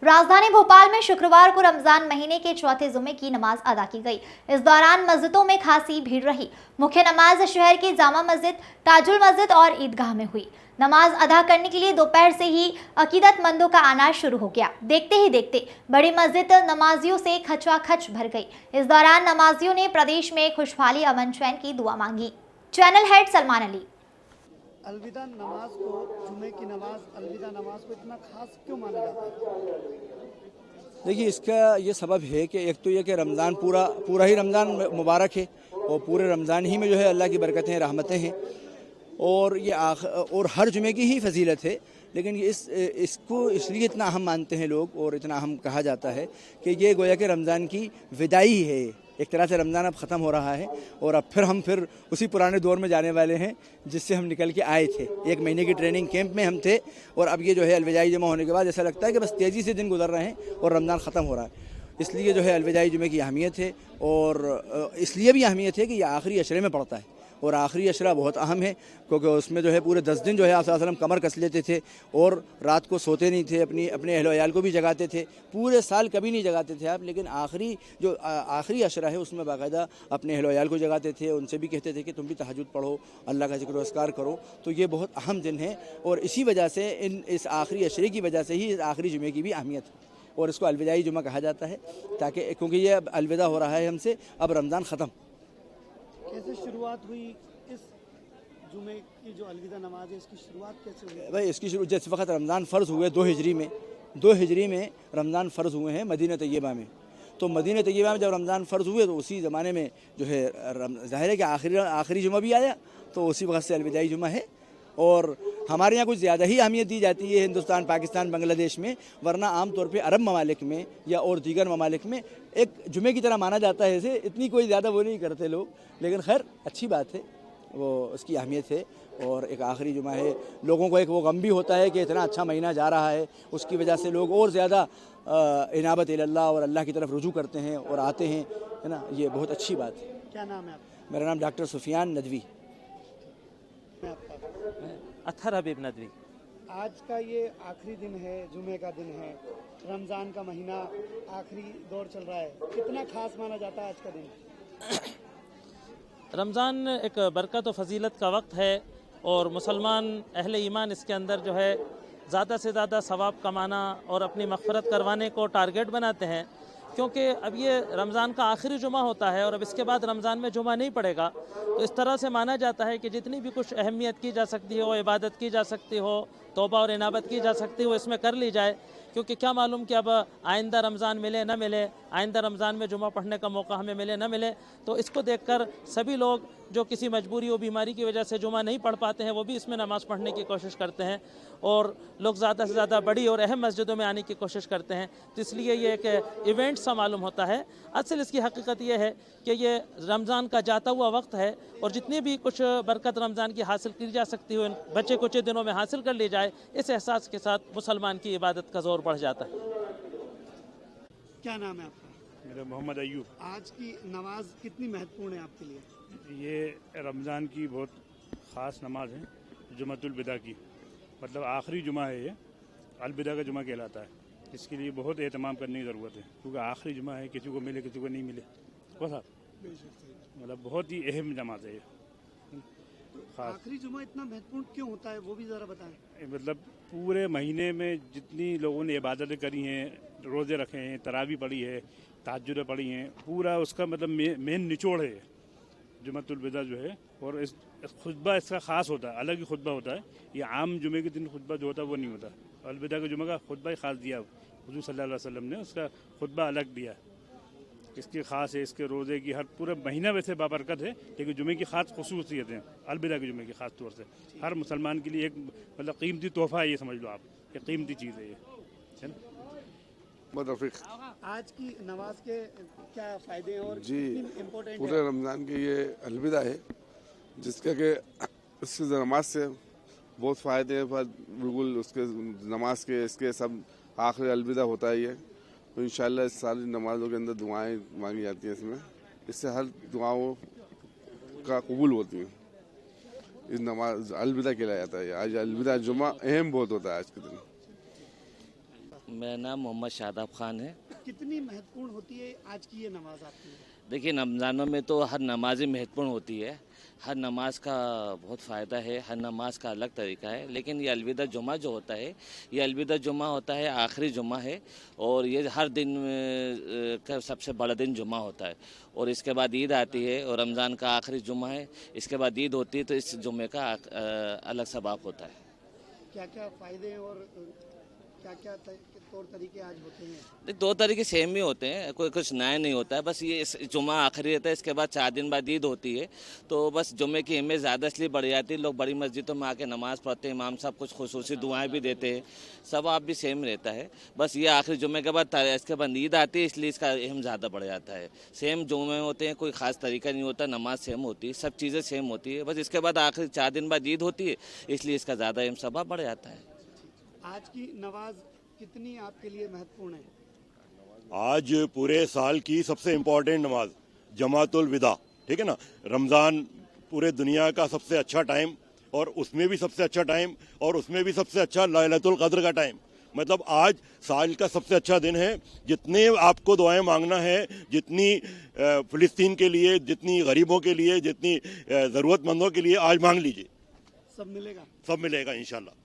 राजधानी भोपाल में शुक्रवार को रमजान महीने के चौथे जुमे की नमाज अदा की गई। इस दौरान मस्जिदों में खासी भीड़ रही। मुख्य नमाज शहर की जामा मस्जिद, ताजुल मस्जिद और ईदगाह में हुई। नमाज अदा करने के लिए दोपहर से ही अकीदतमंदों का आना शुरू हो गया। देखते ही देखते बड़ी मस्जिद नमाजियों से खचाखच भर गई। इस दौरान नमाजियों ने प्रदेश में खुशहाली, अमन चैन की दुआ मांगी। Channel head Salman Ali. अलविदा नमाज को, जुमे की नमाज अलविदा नमाज को इतना खास क्यों माना जाता है? देखिए, इसका ये सबब है कि एक तो ये कि रमज़ान पूरा ही रमज़ान मुबारक है और पूरे रमज़ान ही में जो है अल्लाह की बरकतें, रहमतें हैं और ये और हर जुमे की ही फजीलत है। लेकिन ये इसको इसलिए इतना अहम मानते हैं लोग और इतना अहम कहा जाता है कि ये गोया कि रमज़ान की विदाई है। एक तरह से रमज़ान अब ख़त्म हो रहा है और अब हम उसी पुराने दौर में जाने वाले हैं जिससे हम निकल के आए थे। 1 महीने की ट्रेनिंग कैंप में हम थे और अब ये जो है अलविदाई जुमा होने के बाद ऐसा लगता है कि बस तेज़ी से दिन गुजर रहे हैं और रमज़ान ख़त्म हो रहा है। इसलिए जो है अलविदाई जुमे की अहमियत है और इसलिए भी अहमियत है कि ये आखिरी अशरे में पड़ता है और आखिरी अशरा बहुत अहम है क्योंकि उसमें जो है पूरे 10 दिन जो है आप सल्लल्लाहु अलैहि वसल्लम कमर कस लेते थे और रात को सोते नहीं थे, अपने अहल वयाल को भी जगाते थे। पूरे साल कभी नहीं जगाते थे आप, लेकिन आखिरी अशरा है उसमें बाकायदा अपने अहल वयाल को जगाते थे, उनसे भी कहते थे कि तुम भी तहज्जुद पढ़ो, अल्लाह का जिक्र अस्कार करो। तो ये बहुत अहम दिन है और इसी वजह से इस आखिरी अशरे की वजह से ही इस आखिरी जुमे की भी अहमियत है और इसको अलविदाई जुमा कहा जाता है ताकि क्योंकि ये अब अलविदा हो रहा है हमसे, अब रमज़ान ख़त्म। कैसे शुरुआत हुई इस जुमे की जो अलविदा नमाज है, इसकी शुरुआत कैसे हुई? भाई इसकी शुरू जिस वक्त रमज़ान फ़र्ज़ हुए 2 हिजरी में रमज़ान फ़र्ज़ हुए हैं मदीना तैयबा में। तो मदीना तैयबा में जब रमज़ान फ़र्ज़ हुए तो उसी ज़माने में जो है ज़ाहिर है कि आखिरी जुमा भी आया, तो उसी वक्त से अलविदाई जुमा है। और हमारे यहाँ कुछ ज़्यादा ही अहमियत दी जाती है हिंदुस्तान, पाकिस्तान, बांग्लादेश में, वरना आम तौर पे अरब ममालिक में या और दीगर ममालिक में एक जुमे की तरह माना जाता है। इसे इतनी कोई ज़्यादा वो नहीं करते लोग, लेकिन खैर अच्छी बात है, वो उसकी अहमियत है और एक आखिरी जुमा है। लोगों को एक वो गम भी होता है कि इतना अच्छा महीना जा रहा है, उसकी वजह से लोग और ज़्यादा इनाबत इल्लाह और अल्लाह की तरफ रुजू करते हैं और आते हैं, है ना। ये बहुत अच्छी बात है। क्या नाम है आपका? मेरा नाम डॉक्टर सुफियान नदवी। अत्थर हबीब नदवी। आज का ये आखिरी दिन है, जुमे का दिन है, रमज़ान का महीना आखिरी दौर चल रहा है, कितना खास माना जाता है आज का दिन? रमज़ान एक बरकत व फजीलत का वक्त है और मुसलमान अहले ईमान इसके अंदर जो है ज़्यादा से ज़्यादा सवाब कमाना और अपनी मग़फ़िरत करवाने को टारगेट बनाते हैं, क्योंकि अब ये रमज़ान का आखिरी जुमा होता है और अब इसके बाद रमज़ान में जुमा नहीं पड़ेगा। तो इस तरह से माना जाता है कि जितनी भी कुछ अहमियत की जा सकती हो, इबादत की जा सकती हो, तौबा और इनाबत की जा सकती हो, इसमें कर ली जाए, क्योंकि क्या मालूम कि अब आइंदा रमज़ान मिले न मिले, आइंदा रमज़ान में जुमा पढ़ने का मौका हमें मिले न मिले। तो इसको देखकर सभी लोग जो किसी मजबूरी और बीमारी की वजह से जुमा नहीं पढ़ पाते हैं वो भी इसमें नमाज़ पढ़ने की कोशिश करते हैं और लोग ज़्यादा से ज़्यादा बड़ी और अहम मस्जिदों में आने की कोशिश करते हैं। तो इसलिए ये एक इवेंट सा मालूम होता है। असल इसकी हकीकत ये है कि ये रमज़ान का जाता हुआ वक्त है और जितनी भी कुछ बरकत रमज़ान की हासिल की जा सकती हो, बचे कुछ दिनों में हासिल कर ली जाए, इस एहसास के साथ मुसलमान की इबादत का ज़ोर बढ़ जाता है। क्या नाम है आपका? मेरा मोहम्मद अयूब। आज की नमाज कितनी महत्वपूर्ण है आपके लिए? ये रमज़ान की बहुत ख़ास नमाज है, जुमतुल विदा की, मतलब आखिरी जुमा है। ये अलविदा का जुमा कहलाता है। इसके लिए बहुत एहतमाम करने की ज़रूरत है क्योंकि आखिरी जुमा है, किसी को मिले किसी को नहीं मिले, मतलब बहुत ही अहम नमाज है ये। आखिरी जुमा इतना महत्वपूर्ण क्यों होता है वो भी ज़रा बताएं। मतलब पूरे महीने में जितनी लोगों ने इबादतें करी हैं, रोज़े रखे हैं, तरावी पढ़ी है, तहज्जुद पढ़ी हैं, पूरा उसका मतलब मेन निचोड़ है जुमतुल विदा जो है। और इस खुतबा इसका ख़ास होता है, अलग ही खुतबा होता है। ये आम जुमे के दिन खुतबा जो होता है वो नहीं होता। अलविदा के जुमे का खुतबा ही ख़ास दिया हुज़ूर सल्लल्लाहु अलैहि वसल्लम ने, उसका खुतबा अलग दिया। इसकी ख़ास है, इसके रोज़े की, हर पूरा महीना वैसे बाबरकत है, लेकिन जुमे की ख़ास खसूसियत है अलविदा के जुमे की ख़ास तौर से। हर मुसलमान के लिए एक मतलब कीमती तोहफ़ा है, ये समझ लो आप, एक कीमती चीज़ है ये, है ना। आज की नमाज के क्या फ़ायदे हैं और जी, इम्पोर्टेंट पूरे रमज़ान की ये अलविदा है जिसका कि इसकी नमाज से बहुत फ़ायदे हैं। बिल्कुल उसके नमाज के इसके सब आखिरी अलविदा होता है ये। तो इंशाअल्लाह इस सारी नमाज़ों के अंदर दुआएं मांगी जाती हैं इसमें, इससे हर दुआओं का कबूल होती हैं। इस नमाज अलविदा कहलाया जाता है। आज अलविदा जुमा अहम बहुत होता है आज के दिन। मेरा नाम मोहम्मद शादाब खान है। कितनी महत्वपूर्ण होती है आज की ये नमाज आपके लिए? देखिए, रमज़ानों में तो हर नमाज ही महत्वपूर्ण होती है। हर नमाज का बहुत फ़ायदा है, हर नमाज का अलग तरीका है। लेकिन ये अलविदा जुमा जो होता है, ये अलविदा जुमा होता है, आखिरी जुमा है, और ये हर दिन का सबसे बड़ा दिन जुमा होता है। और इसके बाद ईद आती है, और रमज़ान का आखिरी जुमा है, इसके बाद ईद होती है, तो इस जुमे का अलग सवाब होता है। क्या क्या फायदे और क्या क्या तौर तरीके आज होते हैं? दो तरीके सेम ही होते हैं, कोई कुछ नया नहीं होता है। बस ये जुमा आखिरी रहता है, इसके बाद 4 दिन बाद ईद होती है, तो बस जुमे की अहमियत ज़्यादा इसलिए बढ़ जाती है। लोग बड़ी मस्जिदों में आके नमाज़ पढ़ते हैं, इमाम साहब कुछ खुसूसी दुआएं भी देते हैं, सब आप भी सेम रहता है। बस ये आखिरी जुमे के बाद इसके बाद ईद आती है, इसलिए इसका अहम ज़्यादा बढ़ जाता है। सेम जुमे होते हैं, कोई ख़ास तरीका नहीं होता, नमाज सेम होती है, सब चीज़ें सेम होती है। बस इसके बाद आखिरी 4 दिन बाद ईद होती है, इसलिए इसका ज़्यादा अहम सवाब बढ़ जाता है। आज की नमाज कितनी आपके लिए महत्वपूर्ण है? आज पूरे साल की सबसे इम्पोर्टेंट नमाज जमातुल विदा, ठीक है ना। रमज़ान पूरे दुनिया का सबसे अच्छा टाइम, और उसमें भी सबसे अच्छा टाइम, और उसमें भी सबसे अच्छा लैलतुल क़द्र का टाइम। मतलब आज साल का सबसे अच्छा दिन है। जितने आपको दुआएं मांगना है, जितनी फ़िलिस्तीन के लिए, जितनी गरीबों के लिए, जितनी ज़रूरतमंदों के लिए, आज मांग लीजिए, सब मिलेगा। सब मिलेगा इंशाल्लाह।